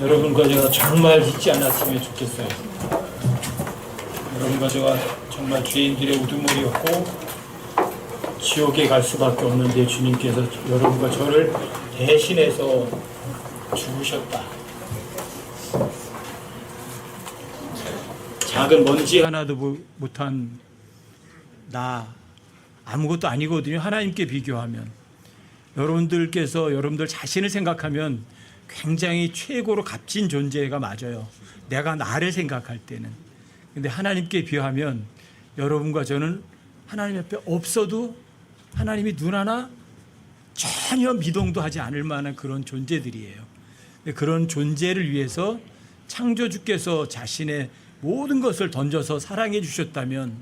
여러분과 제가 정말 잊지 않았으면 좋겠어요. 여러분과 제가 정말 죄인들의 우두머리였고 지옥에 갈 수밖에 없는데 주님께서 여러분과 저를 대신해서 죽으셨다. 작은 먼지 하나도 못한 나 아무것도 아니거든요. 하나님께 비교하면. 여러분들께서 여러분들 자신을 생각하면 굉장히 최고로 값진 존재가 맞아요. 내가 나를 생각할 때는. 근데 하나님께 비하면 여러분과 저는 하나님 옆에 없어도 하나님이 눈 하나 전혀 미동도 하지 않을 만한 그런 존재들이에요. 그런 존재를 위해서 창조주께서 자신의 모든 것을 던져서 사랑해 주셨다면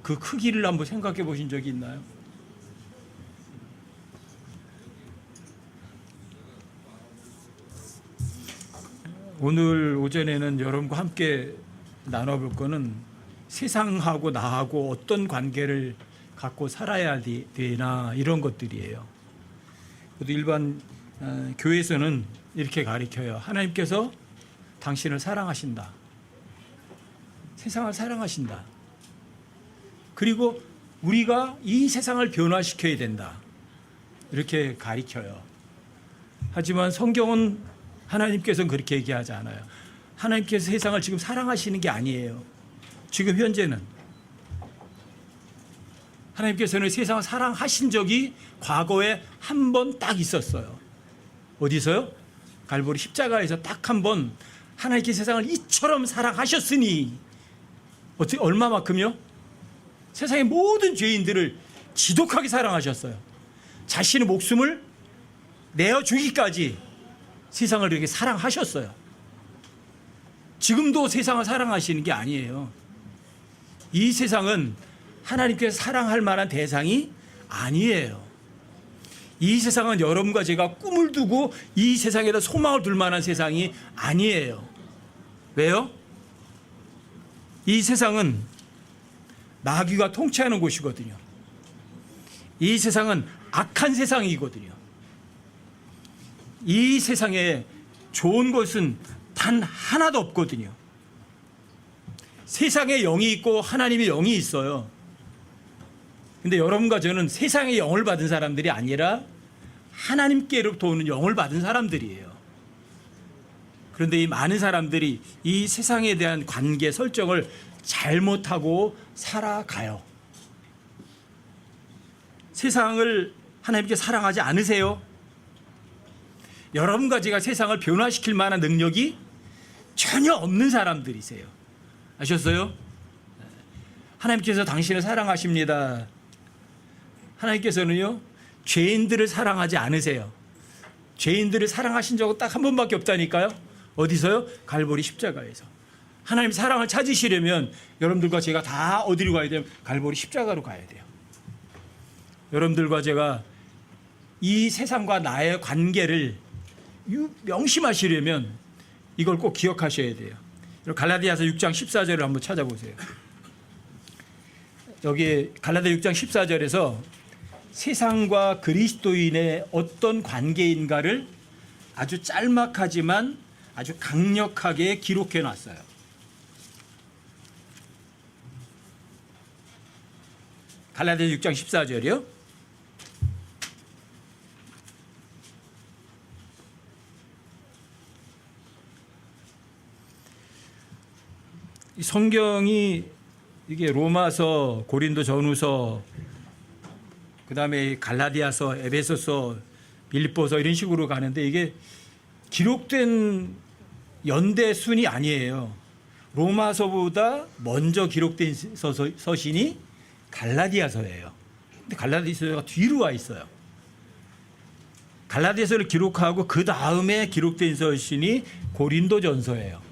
그 크기를 한번 생각해 보신 적이 있나요? 오늘 오전에는 여러분과 함께 나눠볼 거는 세상하고 나하고 어떤 관계를 갖고 살아야 되나 이런 것들이에요. 일반 교회에서는 이렇게 가르쳐요. 하나님께서 당신을 사랑하신다. 세상을 사랑하신다. 그리고 우리가 이 세상을 변화시켜야 된다. 이렇게 가르쳐요. 하지만 성경은 하나님께서는 그렇게 얘기하지 않아요. 하나님께서 세상을 지금 사랑하시는 게 아니에요. 지금 현재는. 하나님께서는 세상을 사랑하신 적이 과거에 한 번 딱 있었어요. 어디서요? 갈보리 십자가에서 딱 한 번 하나님께서 세상을 이처럼 사랑하셨으니 어떻게 얼마만큼요? 세상의 모든 죄인들을 지독하게 사랑하셨어요. 자신의 목숨을 내어 주기까지 세상을 이렇게 사랑하셨어요. 지금도 세상을 사랑하시는 게 아니에요. 이 세상은 하나님께서 사랑할 만한 대상이 아니에요. 이 세상은 여러분과 제가 꿈을 두고 이 세상에다 소망을 둘 만한 세상이 아니에요. 왜요? 이 세상은 마귀가 통치하는 곳이거든요. 이 세상은 악한 세상이거든요. 이 세상에 좋은 것은 단 하나도 없거든요. 세상에 영이 있고 하나님의 영이 있어요. 근데 여러분과 저는 세상의 영을 받은 사람들이 아니라 하나님께로부터 오는 영을 받은 사람들이에요. 그런데 이 많은 사람들이 이 세상에 대한 관계 설정을 잘못하고 살아가요. 세상을 하나님께 사랑하지 않으세요? 여러분과 제가 세상을 변화시킬 만한 능력이 전혀 없는 사람들이세요. 아셨어요? 하나님께서 당신을 사랑하십니다. 하나님께서는요, 죄인들을 사랑하지 않으세요. 죄인들을 사랑하신 적은 딱 한 번밖에 없다니까요. 어디서요? 갈보리 십자가에서. 하나님 사랑을 찾으시려면 여러분들과 제가 다 어디로 가야 돼요? 갈보리 십자가로 가야 돼요. 여러분들과 제가 이 세상과 나의 관계를 명심하시려면 이걸 꼭 기억하셔야 돼요. 갈라디아서 6장 14절을 한번 찾아보세요. 여기 갈라디아 6장 14절에서 세상과 그리스도인의 어떤 관계인가를 아주 짤막하지만 아주 강력하게 기록해 놨어요. 갈라디아 6장 14절이요. 이 성경이 이게 로마서, 고린도 전후서, 그다음에 갈라디아서, 에베소서, 빌립보서 이런 식으로 가는데 이게 기록된 연대 순이 아니에요. 로마서보다 먼저 기록된 서신이 갈라디아서예요. 근데 갈라디아서가 뒤로 와 있어요. 갈라디아서를 기록하고 그 다음에 기록된 서신이 고린도전서예요.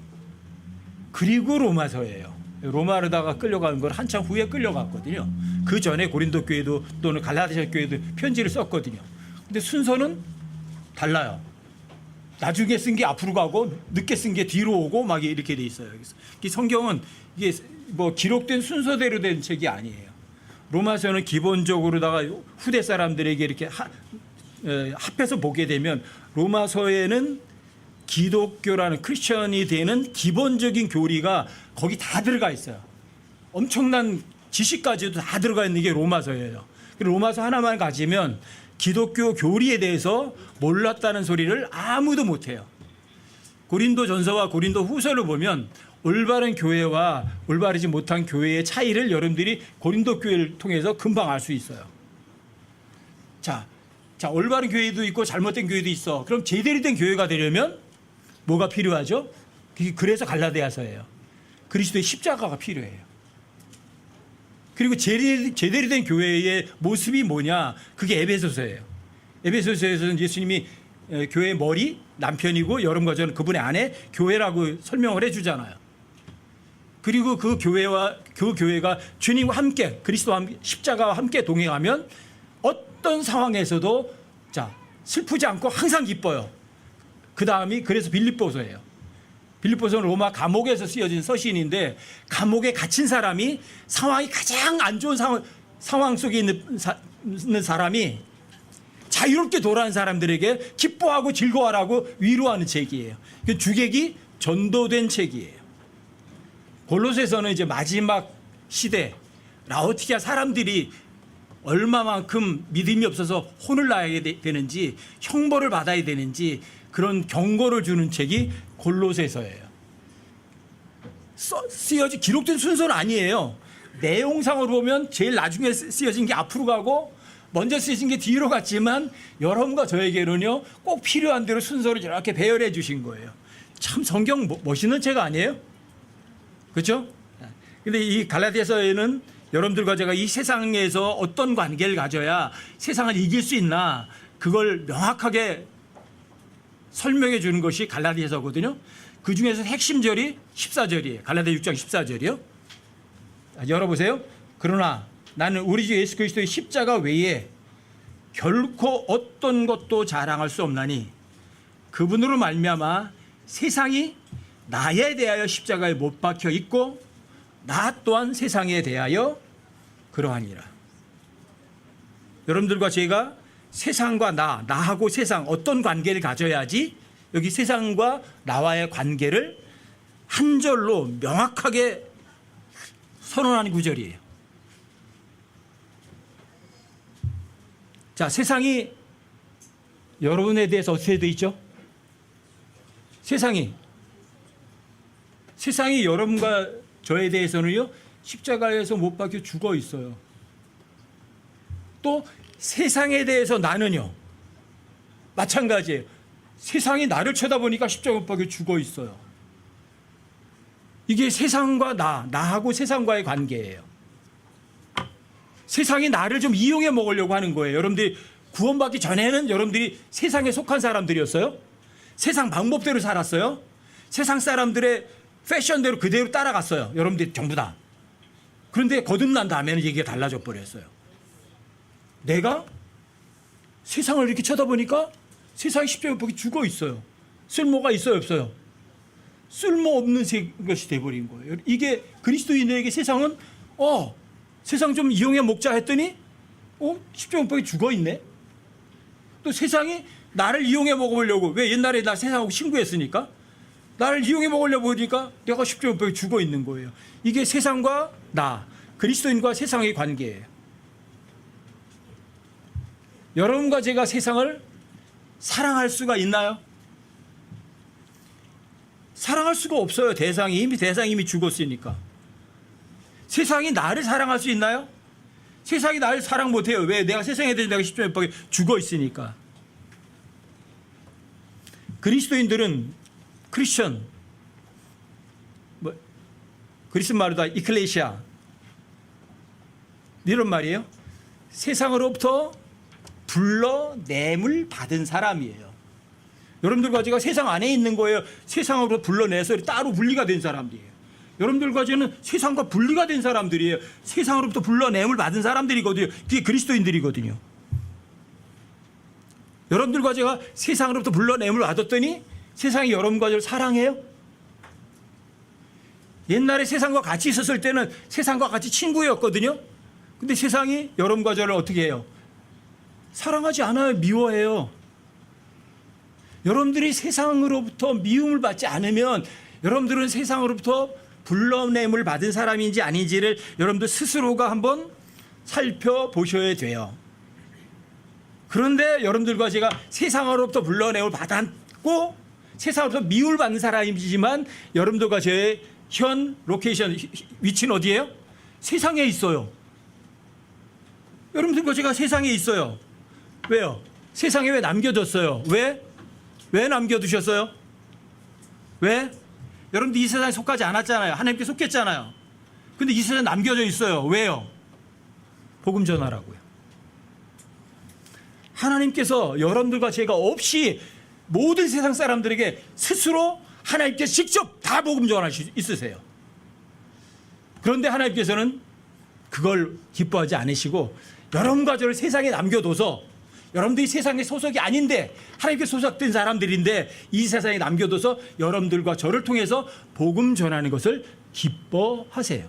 그리고 로마서예요. 로마로다가 끌려가는 건 한참 후에 끌려갔거든요. 그 전에 고린도 교회도 또는 갈라디아 교회도 편지를 썼거든요. 근데 순서는 달라요. 나중에 쓴 게 앞으로 가고 늦게 쓴 게 뒤로 오고 막 이렇게 돼 있어요. 그래서 이 성경은 이게 뭐 기록된 순서대로 된 책이 아니에요. 로마서는 기본적으로다가 후대 사람들에게 이렇게 합해서 보게 되면 로마서에는 기독교라는 크리스천이 되는 기본적인 교리가 거기 다 들어가 있어요. 엄청난 지식까지도 다 들어가 있는 게 로마서예요. 로마서 하나만 가지면 기독교 교리에 대해서 몰랐다는 소리를 아무도 못해요. 고린도전서와 고린도후서를 보면 올바른 교회와 올바르지 못한 교회의 차이를 여러분들이 고린도 교회를 통해서 금방 알 수 있어요. 자, 올바른 교회도 있고 잘못된 교회도 있어. 그럼 제대로 된 교회가 되려면 뭐가 필요하죠? 그래서 갈라디아서예요. 그리스도의 십자가가 필요해요. 그리고 제대로 된 교회의 모습이 뭐냐? 그게 에베소서예요. 에베소서에서는 예수님이 교회의 머리, 남편이고 여러분과 저는 그분의 아내, 교회라고 설명을 해주잖아요. 그리고 그 교회가 주님과 함께, 그리스도와 함께, 십자가와 함께 동행하면 어떤 상황에서도 슬프지 않고 항상 기뻐요. 그 다음이 그래서 빌립보서예요. 빌립보서는 로마 감옥에서 쓰여진 서신인데, 감옥에 갇힌 사람이 상황이 가장 안 좋은 상황 속에 있는 사람이 자유롭게 돌아온 사람들에게 기뻐하고 즐거워하라고 위로하는 책이에요. 주객이 전도된 책이에요. 골로새서는 이제 마지막 시대 라오디게아 사람들이 얼마만큼 믿음이 없어서 혼을 나야 되는지 형벌을 받아야 되는지 그런 경고를 주는 책이 골로새서예요. 쓰여진 기록된 순서는 아니에요. 내용상으로 보면 제일 나중에 쓰여진 게 앞으로 가고 먼저 쓰여진 게 뒤로 갔지만 여러분과 저에게는요 꼭 필요한 대로 순서를 이렇게 배열해 주신 거예요. 참 성경 멋있는 책 아니에요? 그렇죠? 근데 이 갈라디아서에는 여러분들과 제가 이 세상에서 어떤 관계를 가져야 세상을 이길 수 있나 그걸 명확하게 설명해 주는 것이 갈라디아서거든요. 그 중에서 핵심절이 14절이에요. 갈라디아 6장 14절이요. 열어보세요. 그러나 나는 우리 주 예수 그리스도의 십자가 외에 결코 어떤 것도 자랑할 수 없나니 그분으로 말미암아 세상이 나에 대하여 십자가에 못 박혀 있고 나 또한 세상에 대하여 그러하니라. 여러분들과 제가 세상과 나하고 세상 어떤 관계를 가져야지 여기 세상과 나와의 관계를 한 절로 명확하게 선언하는 구절이에요. 자, 세상이 여러분에 대해서 어떻게 되어 있죠? 세상이 여러분과 저에 대해서는요 십자가에서 못 박혀 죽어 있어요. 또 세상에 대해서 나는요 마찬가지예요. 세상이 나를 쳐다보니까 십자가 못 박혀 죽어 있어요. 이게 세상과 나하고 세상과의 관계예요. 세상이 나를 좀 이용해 먹으려고 하는 거예요. 여러분들이 구원받기 전에는 여러분들이 세상에 속한 사람들이었어요. 세상 방법대로 살았어요. 세상 사람들의 패션대로 그대로 따라갔어요. 여러분들이 전부 다. 그런데 거듭난 다음에는 얘기가 달라져 버렸어요. 내가 세상을 이렇게 쳐다보니까 세상이 십자가에 못 박혀 죽어 있어요. 쓸모가 있어요, 없어요? 쓸모없는 것이 돼버린 거예요. 이게 그리스도인에게 세상은 세상 좀 이용해 먹자 했더니 십자가 못 박혀 죽어 있네. 또 세상이 나를 이용해 먹으려고, 왜 옛날에 나 세상하고 친구했으니까 나를 이용해 먹으려고 하니까 내가 십자가 못 박혀 죽어 있는 거예요. 이게 세상과 그리스도인과 세상의 관계예요. 여러분과 제가 세상을 사랑할 수가 있나요? 사랑할 수가 없어요. 대상이 이미 죽었으니까. 세상이 나를 사랑할 수 있나요? 세상이 나를 사랑 못해요. 왜? 내가 세상에 대해서 내가 십자가에 못 박혀 죽어 있으니까. 그리스도인들은 크리스천, 그리스 말로다 이클레시아 이런 말이에요. 세상으로부터 불러냄을 받은 사람이에요. 여러분들과 제가 세상 안에 있는 거예요. 세상으로 불러내서 따로 분리가 된 사람들이에요. 여러분들과 저는 세상과 분리가 된 사람들이에요. 세상으로부터 불러냄을 받은 사람들이거든요. 그게 그리스도인들이거든요. 여러분들과 제가 세상으로부터 불러냄을 받았더니 세상이 여러분과 저를 사랑해요? 옛날에 세상과 같이 있었을 때는 세상과 같이 친구였거든요. 근데 세상이 여러분과 저를 어떻게 해요? 사랑하지 않아요. 미워해요. 여러분들이 세상으로부터 미움을 받지 않으면 여러분들은 세상으로부터 불러냄을 받은 사람인지 아닌지를 여러분들 스스로가 한번 살펴보셔야 돼요. 그런데 여러분들과 제가 세상으로부터 불러냄을 받았고 세상으로부터 미움을 받는 사람이지만 여러분들과 저의 현 로케이션 위치는 어디예요? 세상에 있어요. 여러분들과 제가 세상에 있어요. 왜요? 세상에 왜 남겨졌어요? 왜 남겨두셨어요? 왜? 여러분들 이 세상에 속하지 않았잖아요. 하나님께 속했잖아요. 근데 이 세상에 남겨져 있어요. 왜요? 복음 전하라고요. 하나님께서 여러분들과 제가 없이 모든 세상 사람들에게 스스로 하나님께서 직접 다 복음 전할 수 있으세요. 그런데 하나님께서는 그걸 기뻐하지 않으시고 여러분과 저를 세상에 남겨둬서 여러분들이 세상에 소속이 아닌데 하나님께 소속된 사람들인데 이 세상에 남겨둬서 여러분들과 저를 통해서 복음 전하는 것을 기뻐하세요.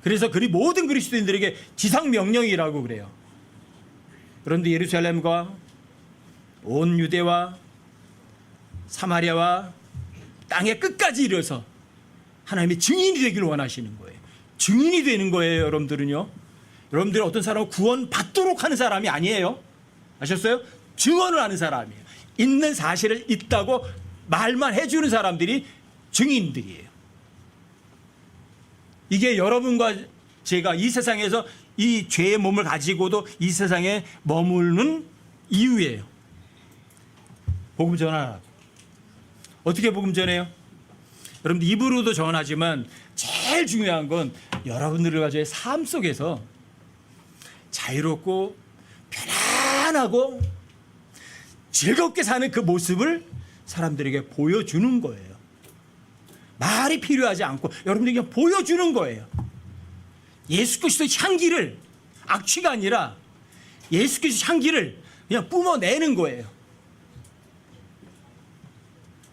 그래서 모든 그리스도인들에게 지상명령이라고 그래요. 그런데 예루살렘과 온 유대와 사마리아와 땅의 끝까지 이르러서 하나님의 증인이 되기를 원하시는 거예요. 증인이 되는 거예요. 여러분들은요. 여러분들은 어떤 사람은 구원받도록 하는 사람이 아니에요. 아셨어요? 증언을 하는 사람이에요. 있는 사실을 있다고 말만 해주는 사람들이 증인들이에요. 이게 여러분과 제가 이 세상에서 이 죄의 몸을 가지고도 이 세상에 머무르는 이유예요. 복음 전하라고. 어떻게 복음 전해요? 여러분들 입으로도 전하지만 제일 중요한 건 여러분들과 가지고의 삶 속에서 자유롭고 편안하고 즐겁게 사는 그 모습을 사람들에게 보여주는 거예요. 말이 필요하지 않고 여러분들이 그냥 보여주는 거예요. 예수 그리스도의 향기를, 악취가 아니라 예수 그리스도의 향기를 그냥 뿜어내는 거예요.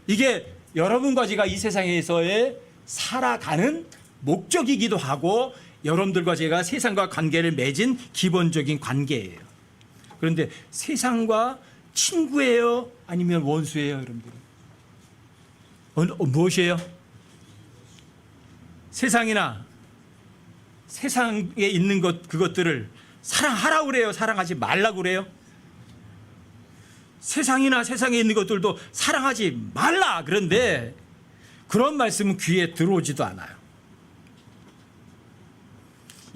이게 여러분과 제가 이 세상에서의 살아가는 목적이기도 하고 여러분들과 제가 세상과 관계를 맺은 기본적인 관계예요. 그런데 세상과 친구예요? 아니면 원수예요? 여러분들? 무엇이에요? 세상이나 세상에 있는 그것들을 사랑하라고 그래요? 사랑하지 말라고 그래요? 세상이나 세상에 있는 것들도 사랑하지 말라. 그런데 그런 말씀은 귀에 들어오지도 않아요.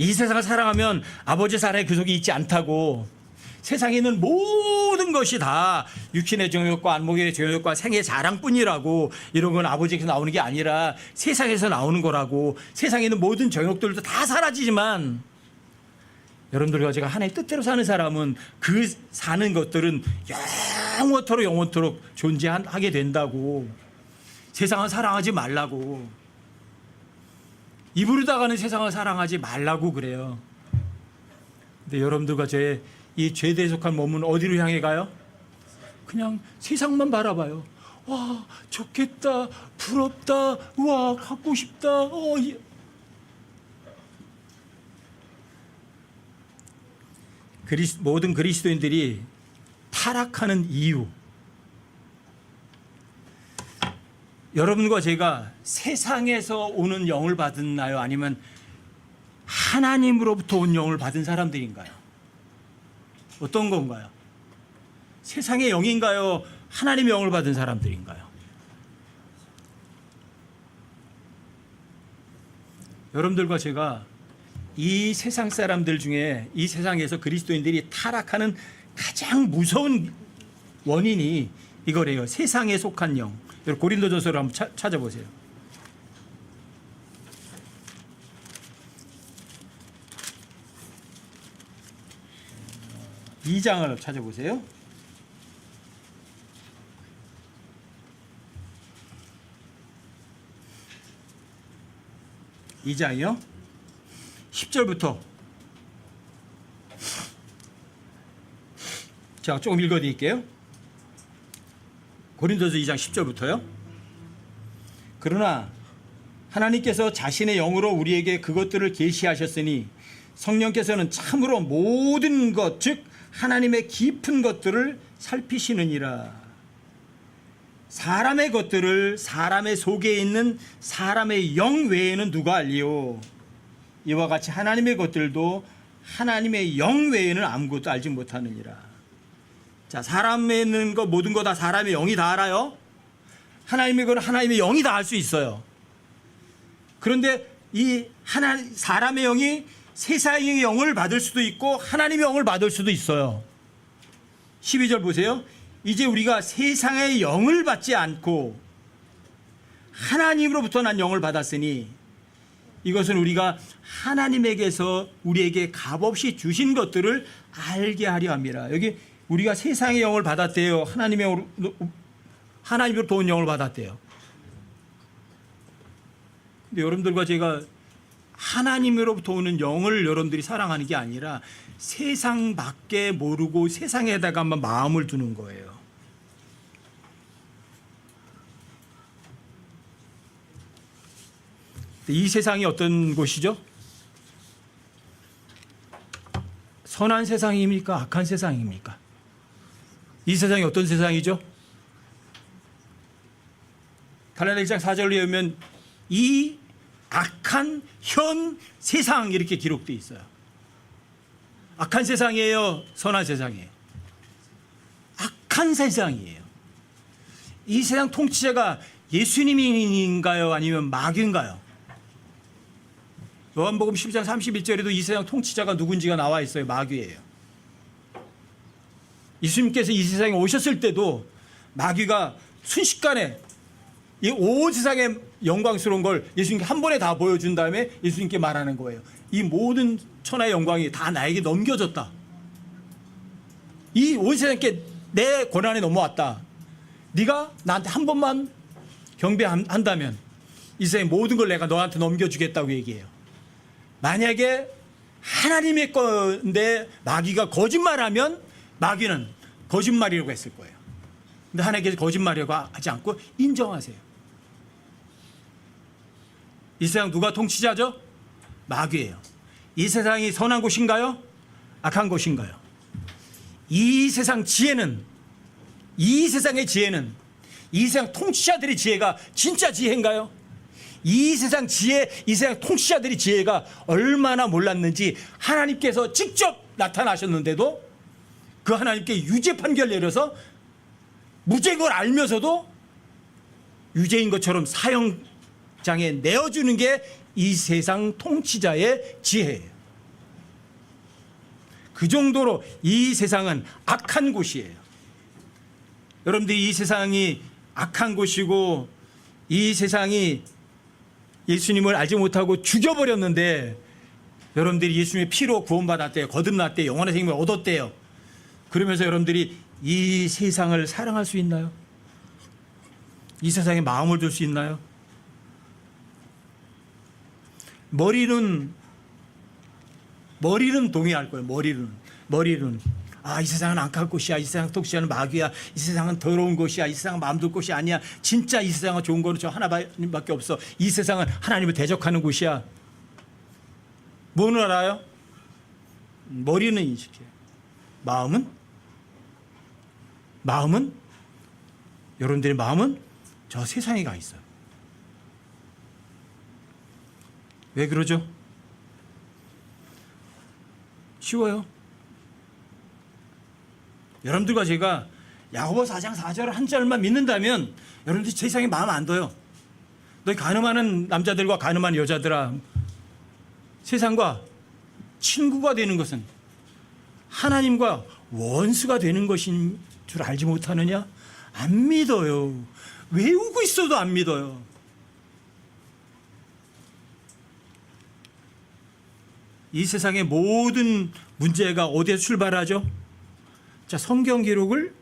이 세상을 사랑하면 아버지 사랑의 교속이 있지 않다고, 세상에 있는 모든 것이 다 육신의 정욕과 안목의 정욕과 생의 자랑뿐이라고, 이런 건 아버지에게서 나오는 게 아니라 세상에서 나오는 거라고, 세상에 있는 모든 정욕들도 다 사라지지만 여러분들과 제가 하나님의 뜻대로 사는 사람은 그 사는 것들은 영원토록 존재하게 된다고. 세상을 사랑하지 말라고. 입으로다가는 세상을 사랑하지 말라고 그래요. 근데 여러분들과 저의 이 죄대에 속한 몸은 어디로 향해 가요? 그냥 세상만 바라봐요. 와, 좋겠다, 부럽다, 와, 갖고 싶다. 모든 그리스도인들이 타락하는 이유, 여러분과 제가 세상에서 오는 영을 받았나요? 아니면 하나님으로부터 온 영을 받은 사람들인가요? 어떤 건가요? 세상의 영인가요? 하나님의 영을 받은 사람들인가요? 여러분들과 제가 이 세상 사람들 중에, 이 세상에서 그리스도인들이 타락하는 가장 무서운 원인이 이거래요. 세상에 속한 영. 고린도전서를 한번 찾아보세요. 2장을 찾아보세요. 2장이요. 10절부터 제가 조금 읽어드릴게요. 고린도서 2장 10절부터요. 그러나 하나님께서 자신의 영으로 우리에게 그것들을 계시하셨으니 성령께서는 참으로 모든 것, 즉 하나님의 깊은 것들을 살피시느니라. 사람의 것들을 사람의 속에 있는 사람의 영 외에는 누가 알리요? 이와 같이 하나님의 것들도 하나님의 영 외에는 아무것도 알지 못하느니라. 자, 사람에 있는 거 모든 거 다 사람의 영이 다 알아요. 하나님의 건 하나님의 영이 다 알 수 있어요. 그런데 이 사람의 영이 세상의 영을 받을 수도 있고 하나님의 영을 받을 수도 있어요. 12절 보세요. 이제 우리가 세상의 영을 받지 않고 하나님으로부터 난 영을 받았으니 이것은 우리가 하나님에게서 우리에게 값없이 주신 것들을 알게 하려 함이라. 여기 우리가 세상의 영을 받았대요. 하나님으로부터 온 영을 받았대요. 근데 여러분들과 제가 하나님으로부터 오는 영을 여러분들이 사랑하는 게 아니라 세상 밖에 모르고 세상에다가만 마음을 두는 거예요. 이 세상이 어떤 곳이죠? 선한 세상입니까? 악한 세상입니까? 이 세상이 어떤 세상이죠? 갈라디아 1장 4절로 보면 이 악한 현 세상 이렇게 기록되어 있어요. 악한 세상이에요? 선한 세상이에요? 악한 세상이에요. 이 세상 통치자가 예수님인가요? 아니면 마귀인가요? 요한복음 10장 31절에도 이 세상 통치자가 누군지가 나와 있어요. 마귀예요. 예수님께서 이 세상에 오셨을 때도 마귀가 순식간에 이 온 세상의 영광스러운 걸 예수님께 한 번에 다 보여준 다음에 예수님께 말하는 거예요. 이 모든 천하의 영광이 다 나에게 넘겨졌다. 이 온 세상께 내 권한에 넘어왔다. 네가 나한테 한 번만 경배한다면 이 세상의 모든 걸 내가 너한테 넘겨주겠다고 얘기해요. 만약에 하나님의 건데 마귀가 거짓말하면 마귀는 거짓말이라고 했을 거예요. 근데 하나님께서 거짓말이라고 하지 않고 인정하세요. 이 세상 누가 통치자죠? 마귀예요. 이 세상이 선한 곳인가요? 악한 곳인가요? 이 세상 지혜는, 이 세상의 지혜는, 이 세상 통치자들의 지혜가 진짜 지혜인가요? 이 세상 지혜, 이 세상 통치자들의 지혜가 얼마나 몰랐는지 하나님께서 직접 나타나셨는데도 그 하나님께 유죄 판결 내려서 무죄인 걸 알면서도 유죄인 것처럼 사형장에 내어주는 게 이 세상 통치자의 지혜예요. 그 정도로 이 세상은 악한 곳이에요. 여러분들이 이 세상이 악한 곳이고 이 세상이 예수님을 알지 못하고 죽여버렸는데 여러분들이 예수님의 피로 구원받았대요. 거듭났대요. 영원한 생명을 얻었대요. 그러면서 여러분들이 이 세상을 사랑할 수 있나요? 이 세상에 마음을 둘 수 있나요? 머리는 동의할 거예요. 머리는 이 세상은 악할 곳이야. 이 세상 통치하는 마귀야. 이 세상은 더러운 곳이야. 이 세상은 마음 둘 곳이 아니야. 진짜 이 세상은 좋은 거는 저 하나님밖에 없어. 이 세상은 하나님을 대적하는 곳이야. 뭐는 알아요? 머리는 인식해요. 마음은 여러분들의 마음은 저 세상에 가 있어요. 왜 그러죠? 쉬워요. 여러분들과 제가 야고보서 4장 4절 한 절만 믿는다면 여러분들 세상에 마음 안 둬요. 너희 가늠하는 남자들과 가늠하는 여자들아, 세상과 친구가 되는 것은 하나님과 원수가 되는 것인 줄 알지 못하느냐? 안 믿어요. 외우고 있어도 안 믿어요. 이 세상의 모든 문제가 어디에서 출발하죠? 자, 성경 기록을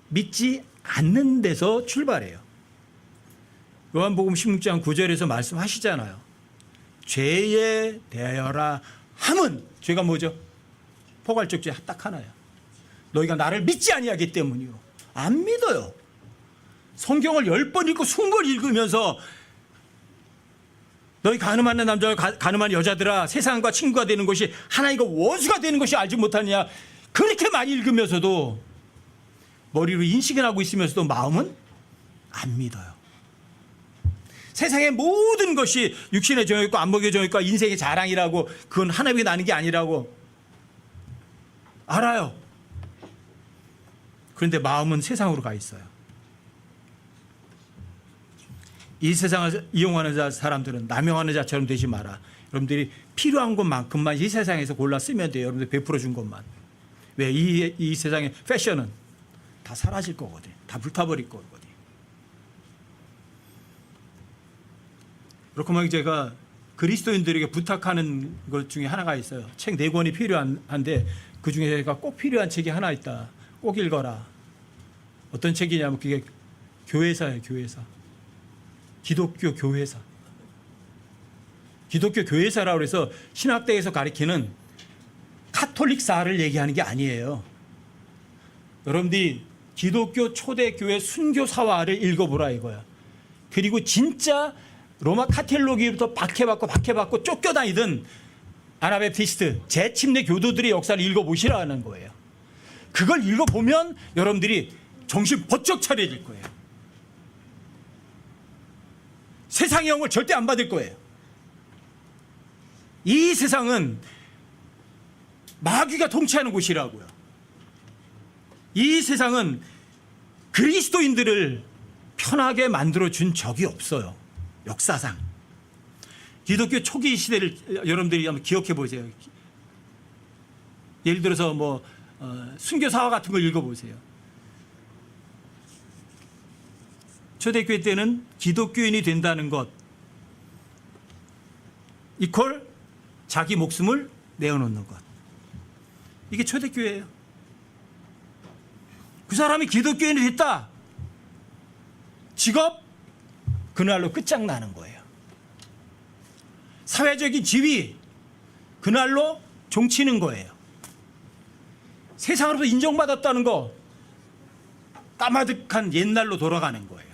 믿지 않는 데서 출발해요. 요한복음 16장 9절에서 말씀하시잖아요. 죄에 대하여라 함은, 죄가 뭐죠? 포괄적 죄 딱 하나야. 너희가 나를 믿지 아니하기 때문이요. 안 믿어요. 성경을 10번 읽고 20번 읽으면서 너희 가늠하는 남자와 가늠하는 여자들아, 세상과 친구가 되는 것이 하나님과 원수가 되는 것이 알지 못하느냐. 그렇게 많이 읽으면서도 머리로 인식은 하고 있으면서도 마음은 안 믿어요. 세상의 모든 것이 육신의 정욕과 안목의 정욕과 인생의 자랑이라고, 그건 하나님이 나는 게 아니라고 알아요. 그런데 마음은 세상으로 가 있어요. 이 세상을 이용하는 사람들은 남용하는 자처럼 되지 마라. 여러분들이 필요한 것만큼만 이 세상에서 골라 쓰면 돼요. 여러분들 베풀어 준 것만. 왜? 이 세상의 패션은 다 사라질 거거든요. 다 불타버릴 거거든요. 그렇구만 제가 그리스도인들에게 부탁하는 것 중에 하나가 있어요. 책 4권이 필요한데 그 중에 제가 꼭 필요한 책이 하나 있다. 꼭 읽어라. 어떤 책이냐면 그게 교회사예요. 교회사. 기독교 교회사. 기독교 교회사라고 해서 신학대에서 가리키는 카톨릭사를 얘기하는 게 아니에요. 여러분들이 기독교 초대교회 순교사화를 읽어보라 이거야. 그리고 진짜 로마 카텔로기부터 박해받고 쫓겨다니던 아나베프티스트 재침례 교도들의 역사를 읽어보시라는 거예요. 그걸 읽어보면 여러분들이 정신 번쩍 차려질 거예요. 세상의 영을 절대 안 받을 거예요. 이 세상은 마귀가 통치하는 곳이라고요. 이 세상은 그리스도인들을 편하게 만들어준 적이 없어요. 역사상. 기독교 초기 시대를 여러분들이 한번 기억해 보세요. 예를 들어서 순교사화 같은 걸 읽어보세요. 초대교회 때는 기독교인이 된다는 것 이퀄 자기 목숨을 내어놓는 것. 이게 초대교회예요. 그 사람이 기독교인이 됐다. 직업 그날로 끝장나는 거예요. 사회적인 지위 그날로 종치는 거예요. 세상으로부터 인정받았다는 거 까마득한 옛날로 돌아가는 거예요.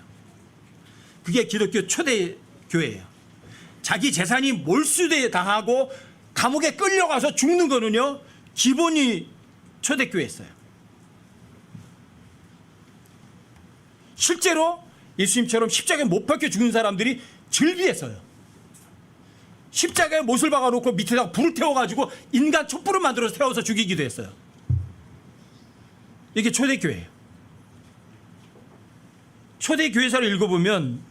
그게 기독교 초대 교회예요. 자기 재산이 몰수돼 당하고 감옥에 끌려가서 죽는 거는요 기본이 초대교회였어요. 실제로 예수님처럼 십자가에 못 박혀 죽은 사람들이 즐비했어요. 십자가에 못을 박아놓고 밑에다가 불을 태워가지고 인간 촛불을 만들어서 태워서 죽이기도 했어요. 이게 초대교회예요. 초대교회사를 읽어보면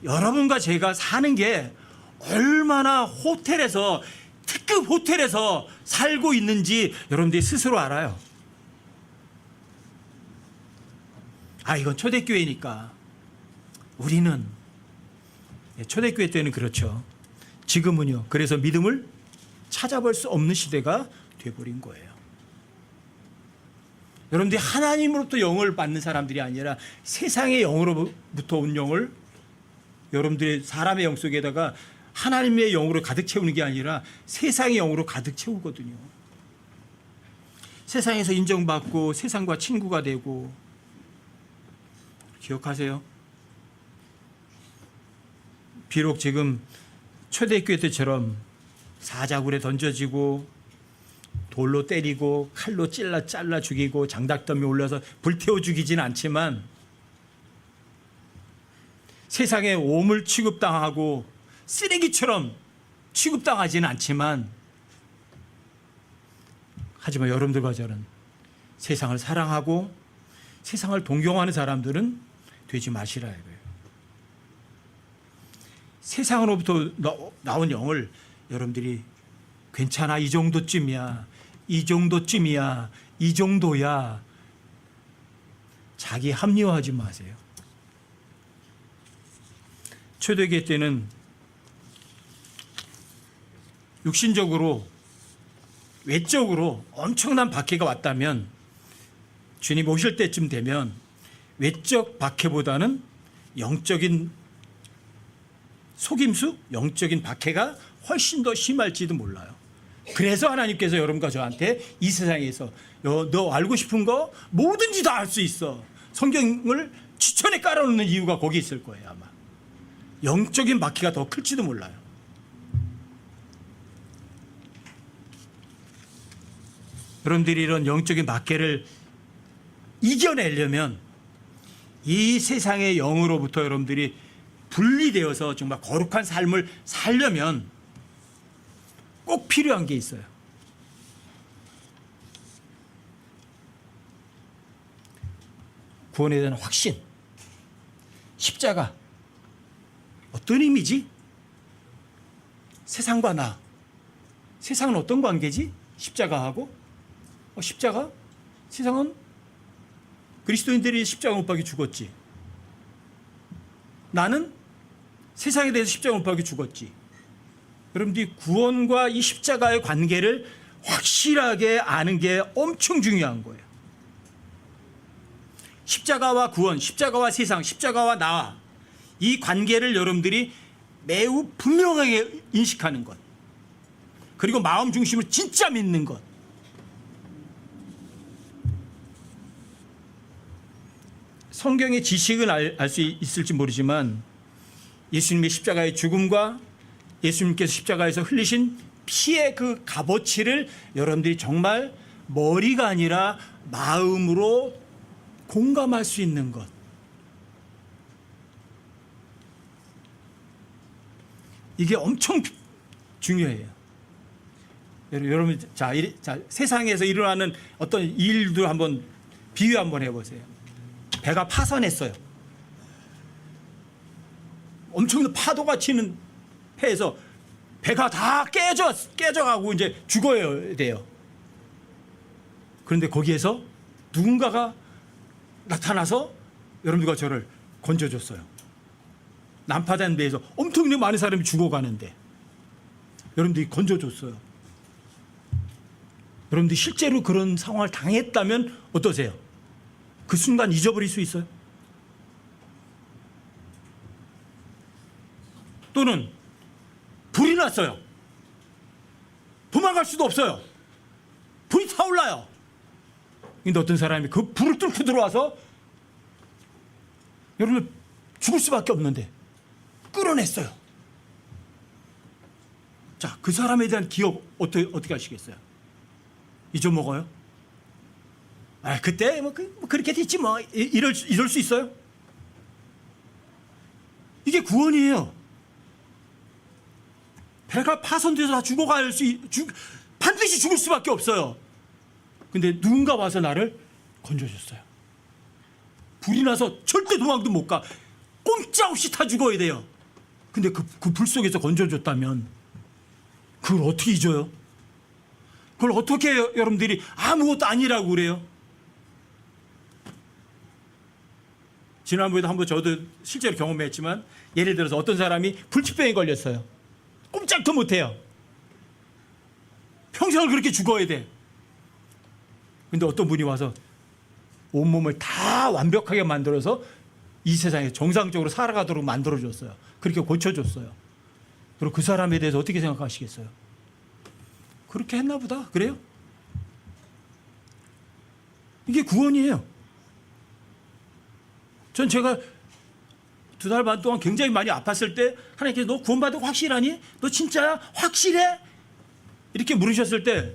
여러분과 제가 사는 게 얼마나 호텔에서 특급 호텔에서 살고 있는지 여러분들이 스스로 알아요. 이건 초대교회니까 우리는 초대교회 때는 그렇죠. 지금은요. 그래서 믿음을 찾아볼 수 없는 시대가 돼버린 거예요. 여러분들이 하나님으로부터 영을 받는 사람들이 아니라 세상의 영으로부터 온 영을 여러분들의 사람의 영 속에다가 하나님의 영으로 가득 채우는 게 아니라 세상의 영으로 가득 채우거든요. 세상에서 인정받고 세상과 친구가 되고. 기억하세요? 비록 지금 초대교회 때처럼 사자굴에 던져지고 돌로 때리고 칼로 잘라 죽이고 장닭더미에 올려서 불태워 죽이지는 않지만 세상에 오물 취급당하고 쓰레기처럼 취급당하지는 않지만 하지만 여러분들과 저는 세상을 사랑하고 세상을 동경하는 사람들은 되지 마시라 이거예요. 세상으로부터 나온 영을 여러분들이 괜찮아 이 정도쯤이야 이 정도야 자기 합리화하지 마세요. 초대교회 때는 육신적으로 외적으로 엄청난 박해가 왔다면 주님 오실 때쯤 되면 외적 박해보다는 영적인 속임수, 영적인 박해가 훨씬 더 심할지도 몰라요. 그래서 하나님께서 여러분과 저한테 이 세상에서 너 알고 싶은 거 뭐든지 다 알 수 있어. 성경을 추천에 깔아놓는 이유가 거기 있을 거예요. 아마 영적인 박해가 더 클지도 몰라요. 여러분들이 이런 영적인 박해를 이겨내려면 이 세상의 영으로부터 여러분들이 분리되어서 정말 거룩한 삶을 살려면 꼭 필요한 게 있어요. 구원에 대한 확신. 십자가. 어떤 의미지? 세상과 나. 세상은 어떤 관계지? 십자가하고? 십자가? 세상은 그리스도인들이 십자가 못 박혀 죽었지. 나는 세상에 대해서 십자가 못 박혀 죽었지. 여러분들이 구원과 이 십자가의 관계를 확실하게 아는 게 엄청 중요한 거예요. 십자가와 구원, 십자가와 세상, 십자가와 나, 이 관계를 여러분들이 매우 분명하게 인식하는 것. 그리고 마음 중심으로 진짜 믿는 것. 성경의 지식은 알 수 있을지 모르지만 예수님의 십자가의 죽음과 예수님께서 십자가에서 흘리신 피의 그 값어치를 여러분들이 정말 머리가 아니라 마음으로 공감할 수 있는 것. 이게 엄청 중요해요. 여러분, 자, 세상에서 일어나는 어떤 일도 한번 비유 한번 해보세요. 배가 파선했어요. 엄청난 파도가 치는 배에서 배가 다 깨져가고 이제 죽어야 돼요. 그런데 거기에서 누군가가 나타나서 여러분들과 저를 건져줬어요. 난파된 배에서 엄청나게 많은 사람이 죽어가는데 여러분들이 건져줬어요. 여러분들이 실제로 그런 상황을 당했다면 어떠세요? 그 순간 잊어버릴 수 있어요? 또는 불이 났어요. 도망갈 수도 없어요. 불이 타올라요. 근데 어떤 사람이 그 불을 뚫고 들어와서 여러분 죽을 수밖에 없는데 끌어냈어요. 자, 그 사람에 대한 기억 어떻게 하시겠어요? 잊어먹어요? 그때 그렇게 됐지 뭐 이럴 수 있어요? 이게 구원이에요. 배가 파손돼서 다 반드시 죽을 수밖에 없어요. 근데 누군가 와서 나를 건져줬어요. 불이 나서 절대 도망도 못 가. 꼼짝없이 다 죽어야 돼요. 근데 그 불 속에서 건져줬다면 그걸 어떻게 잊어요? 그걸 어떻게 여러분들이 아무것도 아니라고 그래요? 지난번에도 한번 저도 실제로 경험했지만 예를 들어서 어떤 사람이 불치병에 걸렸어요. 꼼짝도 못해요. 평생을 그렇게 죽어야 돼. 근데 어떤 분이 와서 온몸을 다 완벽하게 만들어서 이 세상에 정상적으로 살아가도록 만들어줬어요. 그렇게 고쳐줬어요. 그리고 그 사람에 대해서 어떻게 생각하시겠어요? 그렇게 했나 보다. 그래요? 이게 구원이에요. 전 제가 2달 반 동안 굉장히 많이 아팠을 때 하나님께서 너 구원받은 거 확실하니? 너 진짜야? 확실해? 이렇게 물으셨을 때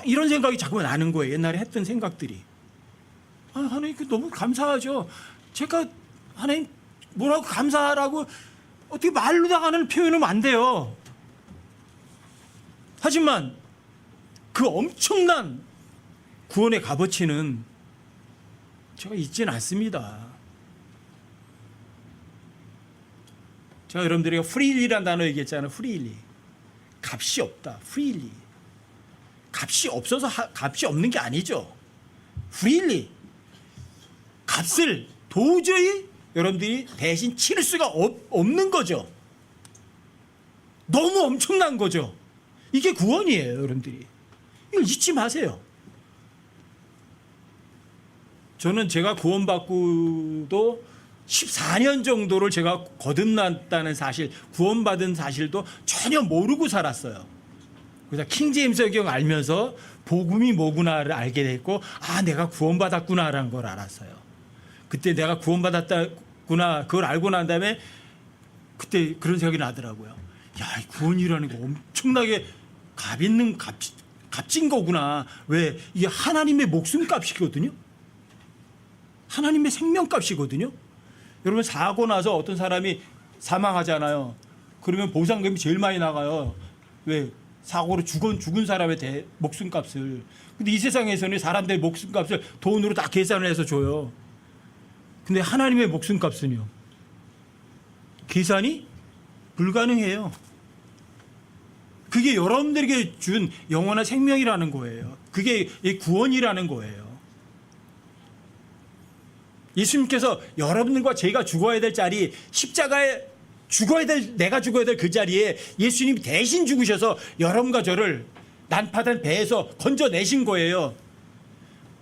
이런 생각이 자꾸 나는 거예요. 옛날에 했던 생각들이. 하나님 너무 감사하죠. 제가 하나님 뭐라고 감사하라고 어떻게 말로다가는 표현하면 안 돼요. 하지만 그 엄청난 구원의 값어치는 제가 잊지는 않습니다. 제가 여러분들에게 프리일리라는 단어 얘기했잖아요. 프리일리. 값이 없다. 프리일리. 값이 없어서 값이 없는 게 아니죠. 프리일리. 값을 도저히 여러분들이 대신 치를 수가 없는 거죠. 너무 엄청난 거죠. 이게 구원이에요, 여러분들이. 이걸 잊지 마세요. 저는 제가 구원받고도 14년 정도를 제가 거듭났다는 사실, 구원받은 사실도 전혀 모르고 살았어요. 그래서 킹제임스 성경 알면서 복음이 뭐구나를 알게 됐고, 내가 구원받았구나라는 걸 알았어요. 그때 내가 구원받았구나 그걸 알고 난 다음에 그때 그런 생각이 나더라고요. 야, 이 구원이라는 거 엄청나게 값진 거구나. 왜? 이게 하나님의 목숨값이거든요. 하나님의 생명값이거든요. 여러분 사고 나서 어떤 사람이 사망하잖아요. 그러면 보상금이 제일 많이 나가요. 왜? 사고로 죽은 사람의 목숨값을. 근데 이 세상에서는 사람들의 목숨값을 돈으로 다 계산을 해서 줘요. 근데 하나님의 목숨값은요, 계산이 불가능해요. 그게 여러분들에게 준 영원한 생명이라는 거예요. 그게 구원이라는 거예요. 예수님께서 여러분들과 제가 죽어야 될 자리, 십자가에 내가 죽어야 될 그 자리에 예수님이 대신 죽으셔서 여러분과 저를 난파된 배에서 건져내신 거예요.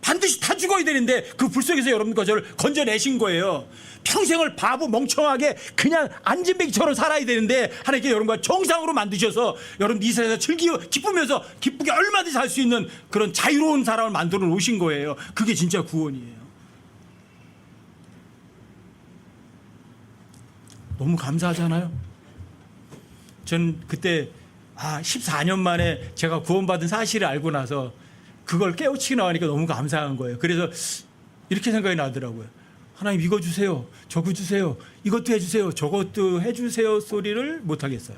반드시 다 죽어야 되는데 그 불 속에서 여러분과 저를 건져내신 거예요. 평생을 바보 멍청하게 그냥 안진뱅이처럼 살아야 되는데 하나님께 여러분과 정상으로 만드셔서 여러분 이 세상에서 기쁘면서 기쁘게 얼마든지 살 수 있는 그런 자유로운 사람을 만들어 놓으신 거예요. 그게 진짜 구원이에요. 너무 감사하잖아요. 전 그때 14년 만에 제가 구원받은 사실을 알고 나서 그걸 깨우치고 나가니까 너무 감사한 거예요. 그래서 이렇게 생각이 나더라고요. 하나님 이거 주세요. 저거 주세요. 이것도 해주세요. 저것도 해주세요 소리를 못하겠어요.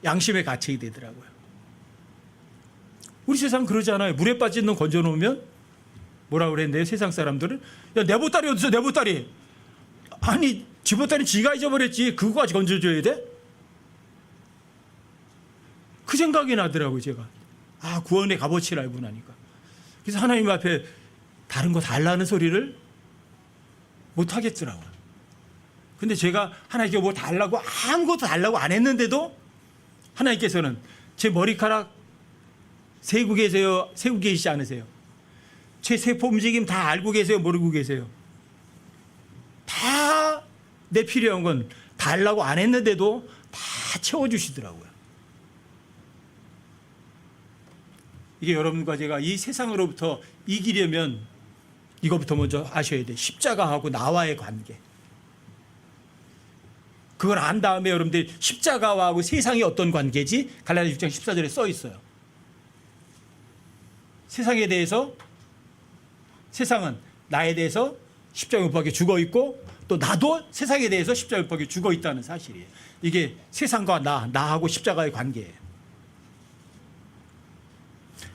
양심의 가책이 되더라고요. 우리 세상 그러잖아요. 물에 빠진 놈 건져놓으면 뭐라 그랬는데요. 세상 사람들은 야, 내 보따리 어디서 내 보따리. 아니 지 보따리 지가 잊어버렸지. 그거까지 건져줘야 돼? 그 생각이 나더라고요. 제가. 구원의 값어치를 알고 나니까. 그래서 하나님 앞에 다른 거 달라는 소리를 못 하겠더라고요. 근데 제가 하나님께 뭐 달라고 아무것도 달라고 안 했는데도 하나님께서는 제 머리카락 세고 계세요? 세고 계시지 않으세요? 제 세포 움직임 다 알고 계세요? 모르고 계세요? 다 내 필요한 건 달라고 안 했는데도 다 채워주시더라고요. 이게 여러분과 제가 이 세상으로부터 이기려면 이거부터 먼저 아셔야 돼요. 십자가하고 나와의 관계. 그걸 안 다음에 여러분들이 십자가하고 세상이 어떤 관계지? 갈라디아 6장 14절에 써 있어요. 세상에 대해서 세상은 나에 대해서 십자가에 못 박혀 죽어 있고 또 나도 세상에 대해서 십자가에 못 박혀 죽어 있다는 사실이에요. 이게 세상과 나하고 십자가의 관계예요.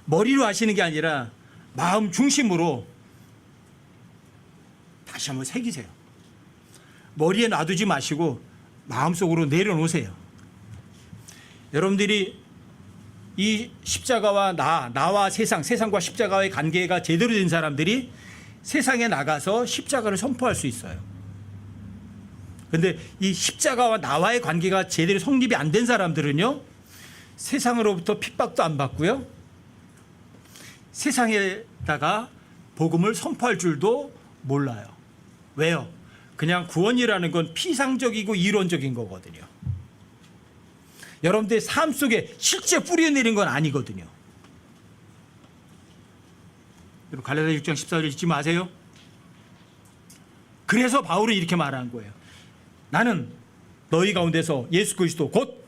머리로 하시는 게 아니라 마음 중심으로 다시 한번 새기세요. 머리에 놔두지 마시고 마음속으로 내려놓으세요. 여러분들이 이 십자가와 나와 세상과 십자가의 관계가 제대로 된 사람들이 세상에 나가서 십자가를 선포할 수 있어요. 그런데 이 십자가와 나와의 관계가 제대로 성립이 안 된 사람들은요, 세상으로부터 핍박도 안 받고요, 세상에다가 복음을 선포할 줄도 몰라요. 왜요? 그냥 구원이라는 건 피상적이고 이론적인 거거든요. 여러분들의 삶 속에 실제 뿌려내린 건 아니거든요. 여러분 갈라디아 6장 14절 잊지 마세요. 그래서 바울은 이렇게 말한 거예요. 나는 너희 가운데서 예수 그리스도 곧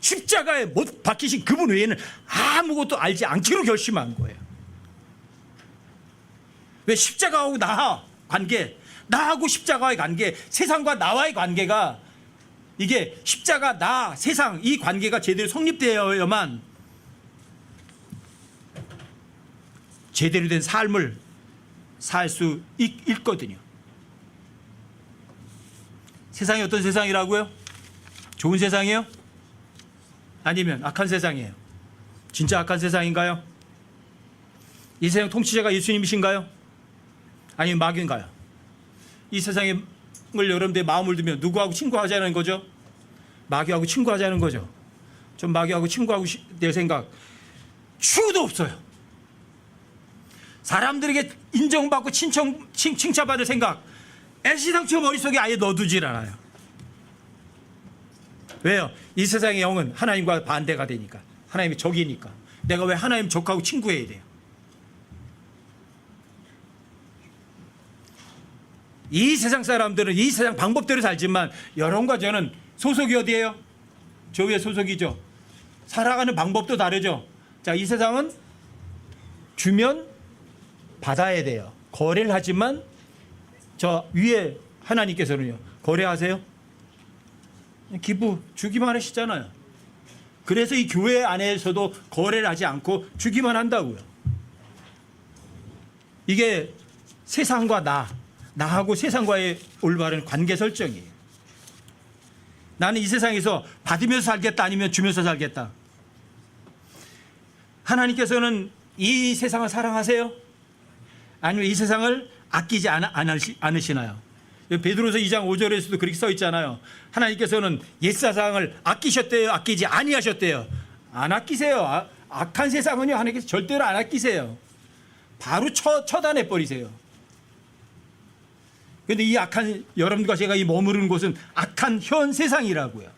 십자가에 못 박히신 그분 외에는 아무것도 알지 않기로 결심한 거예요. 왜? 십자가하고 나하고 십자가의 관계, 세상과 나와의 관계가, 이게 십자가, 나, 세상 이 관계가 제대로 성립되어야만 제대로 된 삶을 살 수 있거든요. 세상이 어떤 세상이라고요? 좋은 세상이에요? 아니면 악한 세상이에요? 진짜 악한 세상인가요? 이 세상 통치자가 예수님이신가요? 아니면 마귀인가요? 이 세상을 여러분들의 마음을 두면 누구하고 친구하자는 거죠? 마귀하고 친구하자는 거죠. 전 마귀하고 친구하고 될 생각 추구도 없어요. 사람들에게 인정받고 칭찬받을 생각 애시당초 머릿속에 아예 넣어두질 않아요. 왜요? 이 세상의 영은 하나님과 반대가 되니까, 하나님의 적이니까. 내가 왜 하나님 적하고 친구해야 돼요? 이 세상 사람들은 이 세상 방법대로 살지만 여러분과 저는 소속이 어디예요? 교회 소속이죠. 살아가는 방법도 다르죠. 자, 이 세상은 주면 받아야 돼요. 거래를 하지만 저 위에 하나님께서는요, 거래하세요? 기부 주기만 하시잖아요. 그래서 이 교회 안에서도 거래를 하지 않고 주기만 한다고요. 이게 세상과 나하고 세상과의 올바른 관계 설정이에요. 나는 이 세상에서 받으면서 살겠다, 아니면 주면서 살겠다. 하나님께서는 이 세상을 사랑하세요? 아니면 이 세상을 아끼지 않으시나요? 베드로서 2장 5절에서도 그렇게 써 있잖아요. 하나님께서는 옛세상을 아끼셨대요, 아끼지 아니하셨대요? 안 아끼세요. 악한 세상은요, 하나님께서 절대로 안 아끼세요. 바로 처단해 버리세요. 그런데 이 악한, 여러분과 제가 이 머무르는 곳은 악한 현 세상이라고요.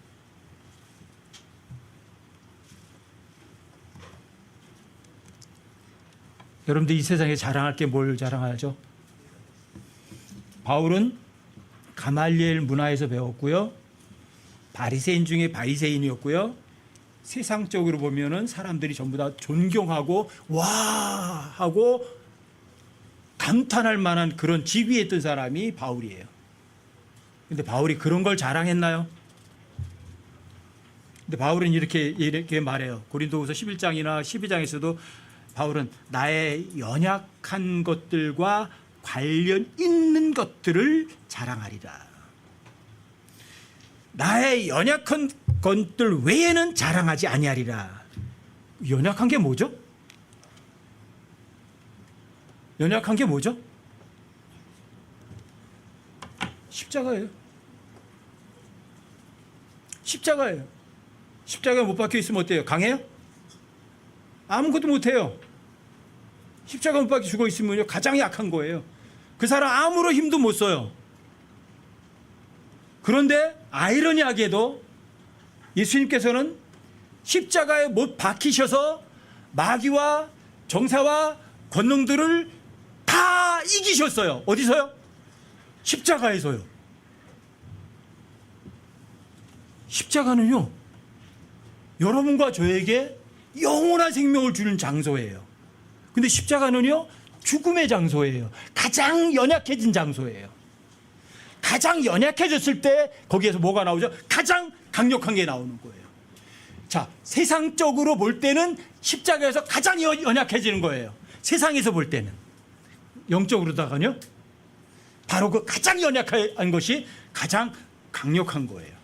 여러분들 이 세상에 자랑할 게 뭘 자랑하죠? 바울은 가말리엘 문화에서 배웠고요. 바리새인 중에 바리새인이었고요. 세상적으로 보면은 사람들이 전부 다 존경하고 와 하고 감탄할 만한 그런 지위에 있던 사람이 바울이에요. 근데 바울이 그런 걸 자랑했나요? 근데 바울은 이렇게 말해요. 고린도후서 11장이나 12장에서도 바울은 나의 연약한 것들과 관련 있는 것들을 자랑하리라. 나의 연약한 것들 외에는 자랑하지 아니하리라. 연약한 게 뭐죠? 연약한 게 뭐죠? 십자가예요. 십자가예요. 십자가에 못 박혀 있으면 어때요? 강해요? 아무것도 못해요. 십자가 못 박혀 죽어 있으면 가장 약한 거예요. 그 사람 아무런 힘도 못 써요. 그런데 아이러니하게도 예수님께서는 십자가에 못 박히셔서 마귀와 정사와 권능들을 다 이기셨어요. 어디서요? 십자가에서요. 십자가는요, 여러분과 저에게 영원한 생명을 주는 장소예요. 근데 십자가는요, 죽음의 장소예요. 가장 연약해진 장소예요. 가장 연약해졌을 때 거기에서 뭐가 나오죠? 가장 강력한 게 나오는 거예요. 자, 세상적으로 볼 때는 십자가에서 가장 연약해지는 거예요. 세상에서 볼 때는. 영적으로다가요, 바로 그 가장 연약한 것이 가장 강력한 거예요.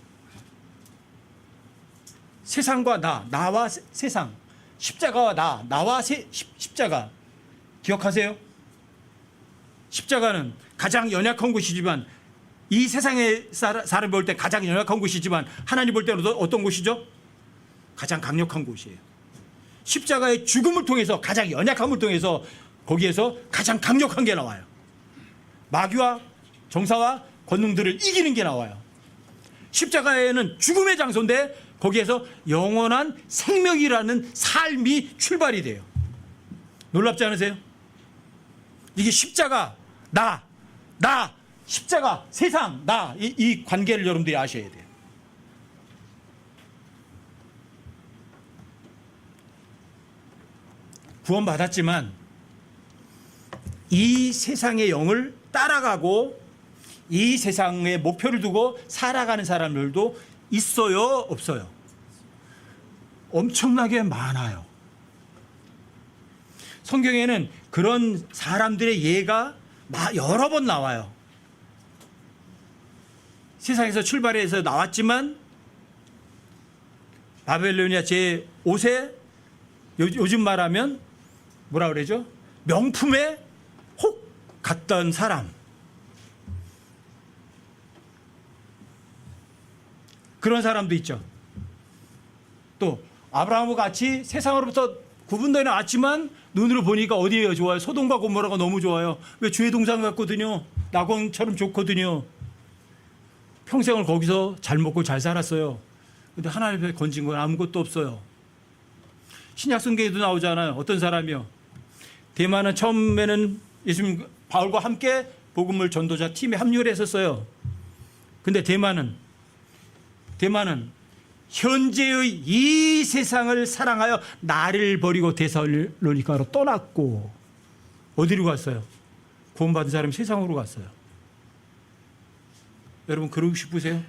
세상과 나와 세상, 십자가와 나와 십자가 기억하세요? 십자가는 가장 연약한 곳이지만, 이 세상의 사람 볼 때 가장 연약한 곳이지만 하나님 볼 때는 어떤 곳이죠? 가장 강력한 곳이에요. 십자가의 죽음을 통해서, 가장 연약함을 통해서 거기에서 가장 강력한 게 나와요. 마귀와 정사와 권능들을 이기는 게 나와요. 십자가에는 죽음의 장소인데 거기에서 영원한 생명이라는 삶이 출발이 돼요. 놀랍지 않으세요? 이게 십자가, 나, 십자가, 세상, 이 관계를 여러분들이 아셔야 돼요. 구원받았지만 이 세상의 영을 따라가고 이 세상의 목표를 두고 살아가는 사람들도 있어요, 없어요? 엄청나게 많아요. 성경에는 그런 사람들의 예가 여러 번 나와요. 세상에서 출발해서 나왔지만 바벨로니아 제5세, 요즘 말하면 뭐라 그러죠? 명품에 혹 갔던 사람. 그런 사람도 있죠. 또 아브라함과 같이 세상으로부터 구분되어 나왔지만 눈으로 보니까 어디예요? 좋아요? 소돔과 고모라가 너무 좋아요. 왜 주의 동상 같거든요. 낙원처럼 좋거든요. 평생을 거기서 잘 먹고 잘 살았어요. 근데 하나님 앞에 건진 건 아무것도 없어요. 신약 성경에도 나오잖아요. 어떤 사람이요? 대만은 처음에는 예수님 바울과 함께 복음을 전도자 팀에 합류를 했었어요. 근데 대만은 현재의 이 세상을 사랑하여 나를 버리고 데살로니가로 떠났고, 어디로 갔어요? 구원받은 사람이 세상으로 갔어요. 여러분 그러고 싶으세요?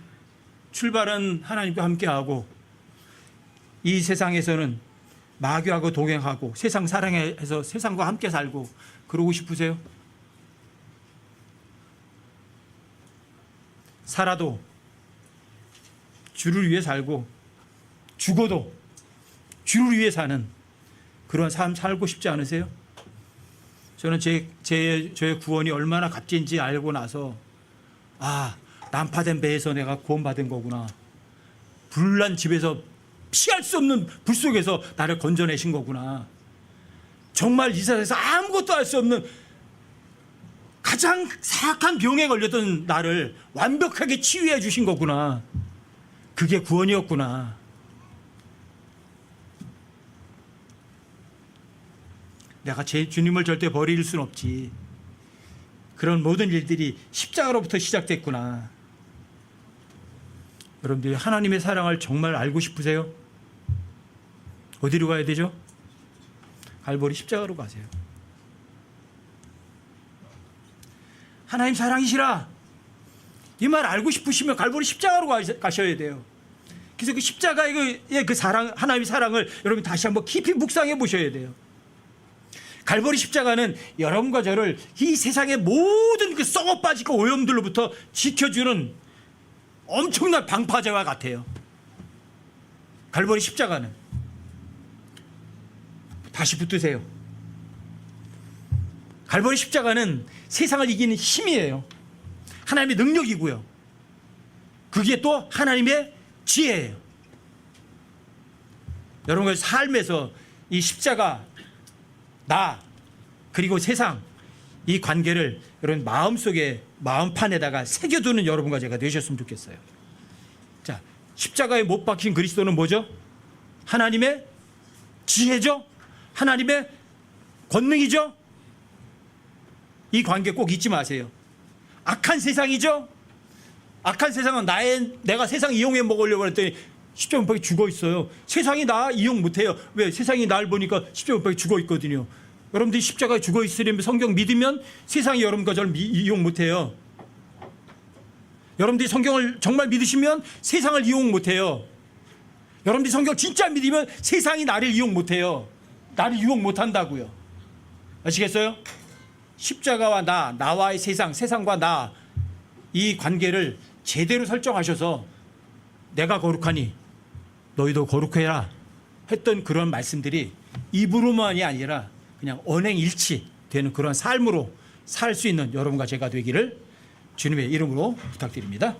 출발은 하나님과 함께하고 이 세상에서는 마귀하고 동행하고 세상 사랑해서 세상과 함께 살고 그러고 싶으세요? 살아도 주를 위해 살고 죽어도 주를 위해 사는 그런 삶 살고 싶지 않으세요? 저는 저의 구원이 얼마나 값진지 알고 나서 난파된 배에서 내가 구원받은 거구나. 불난 집에서 피할 수 없는 불 속에서 나를 건져내신 거구나. 정말 이 세상에서 아무것도 할 수 없는 가장 사악한 병에 걸렸던 나를 완벽하게 치유해 주신 거구나. 그게 구원이었구나. 내가 제 주님을 절대 버릴 순 없지. 그런 모든 일들이 십자가로부터 시작됐구나. 여러분들이 하나님의 사랑을 정말 알고 싶으세요? 어디로 가야 되죠? 갈보리 십자가로 가세요. 하나님 사랑이시라. 이 말 알고 싶으시면 갈보리 십자가로 가셔야 돼요. 그래서 그 십자가의 그 사랑, 하나님의 사랑을 여러분 다시 한번 깊이 묵상해 보셔야 돼요. 갈보리 십자가는 여러분과 저를 이 세상의 모든 그 썩어 빠지고 오염들로부터 지켜주는 엄청난 방파제와 같아요. 갈보리 십자가는. 다시 붙드세요. 갈보리 십자가는 세상을 이기는 힘이에요. 하나님의 능력이고요. 그게 또 하나님의 지혜예요. 여러분의 삶에서 이 십자가, 나, 그리고 세상, 이 관계를 여러분 마음속에, 마음판에다가 새겨두는 여러분과 제가 되셨으면 좋겠어요. 자, 십자가에 못 박힌 그리스도는 뭐죠? 하나님의 지혜죠? 하나님의 권능이죠? 이 관계 꼭 잊지 마세요. 악한 세상이죠? 악한 세상은 내가 세상 이용해 먹으려고 했더니 십자가 못 박혀 죽어 있어요. 세상이 나 이용 못 해요. 왜? 세상이 날 보니까 십자가 못 박혀 죽어 있거든요. 여러분들이 십자가에 죽어 있으려면 성경 믿으면 세상이 여러분과 저를 이용 못 해요. 여러분들이 성경을 정말 믿으시면 세상을 이용 못 해요. 여러분들이 성경 진짜 믿으면 세상이 나를 이용 못 해요. 나를 유혹 못 한다고요. 아시겠어요? 십자가와 나와의 세상, 세상과 나, 이 관계를 제대로 설정하셔서 내가 거룩하니 너희도 거룩해라 했던 그런 말씀들이 입으로만이 아니라 그냥 언행일치 되는 그런 삶으로 살 수 있는 여러분과 제가 되기를 주님의 이름으로 부탁드립니다.